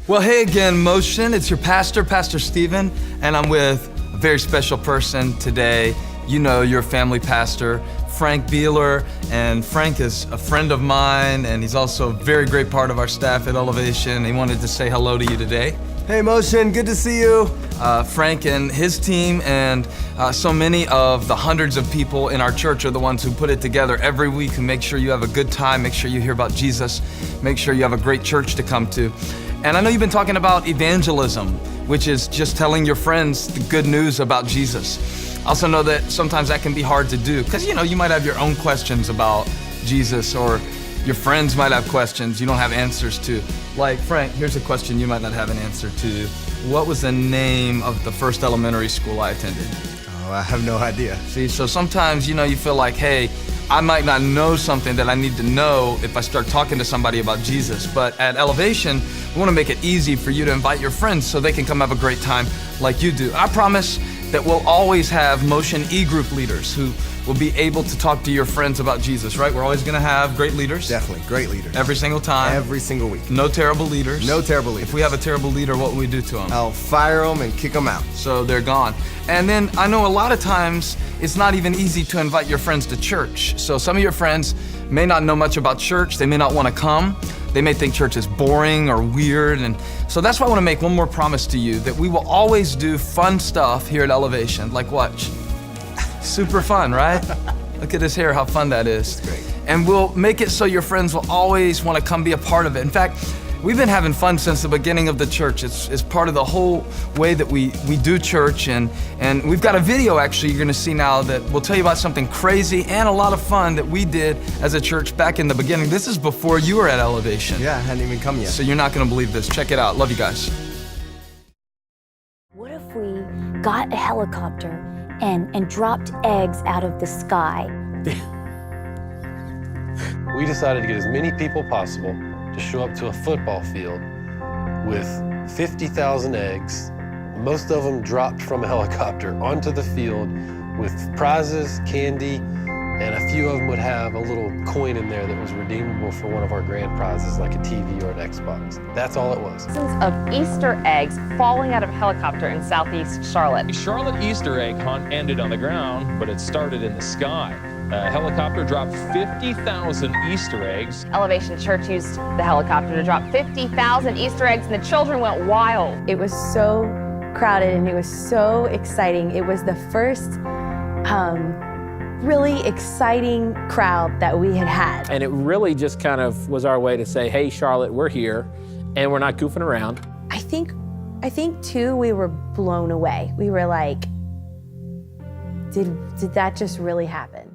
Well, hey again, Motion. It's your pastor, Pastor Stephen, and I'm with a very special person today. You know, your family pastor, Frank Beeler, and Frank is a friend of mine, and he's also a very great part of our staff at Elevation. He wanted to say hello to you today. Hey, Motion, good to see you. Frank and his team and so many of the hundreds of people in our church are the ones who put it together every week and make sure you have a good time, make sure you hear about Jesus, make sure you have a great church to come to. And I know you've been talking about evangelism, which is just telling your friends the good news about Jesus. I also know that sometimes that can be hard to do because, you know, you might have your own questions about Jesus, or your friends might have questions you don't have answers to. Like, Frank, here's a question you might not have an answer to. What was the name of the first elementary school I attended? Oh, I have no idea. See, so sometimes, you know, you feel like, hey, I might not know something that I need to know if I start talking to somebody about Jesus. But at Elevation, we want to make it easy for you to invite your friends so they can come have a great time like you do. I promise that we'll always have Motion E-Group leaders who will be able to talk to your friends about Jesus, right? We're always going to have great leaders. Definitely, great leaders. Every single time. Every single week. No terrible leaders. No terrible leaders. If we have a terrible leader, what will we do to them? I'll fire them and kick them out. So they're gone. And then I know a lot of times it's not even easy to invite your friends to church. So some of your friends may not know much about church. They may not want to come. They may think church is boring or weird. And so that's why I want to make one more promise to you, that we will always do fun stuff here at Elevation. Like what? Super fun, right? Look at his hair, how fun that is. It's great. And we'll make it so your friends will always want to come be a part of it. In fact, we've been having fun since the beginning of the church. It's part of the whole way that we do church. And we've got a video actually you're gonna see now that will tell you about something crazy and a lot of fun that we did as a church back in the beginning. This is before you were at Elevation. Yeah, I hadn't even come yet. So you're not gonna believe this. Check it out. Love you guys. What if we got a helicopter and dropped eggs out of the sky? We decided to get as many people possible to show up to a football field with 50,000 eggs, most of them dropped from a helicopter onto the field with prizes, candy, and a few of them would have a little coin in there that was redeemable for one of our grand prizes, like a TV or an Xbox. That's all it was. Of Easter eggs falling out of a helicopter in southeast Charlotte. The Charlotte Easter egg hunt ended on the ground, but it started in the sky. A helicopter dropped 50,000 Easter eggs. Elevation Church used the helicopter to drop 50,000 Easter eggs, and the children went wild. It was so crowded and it was so exciting. It was the first really exciting crowd that we had had. And it really just kind of was our way to say, hey, Charlotte, we're here, and we're not goofing around. I think too, we were blown away. We were like, did that just really happen?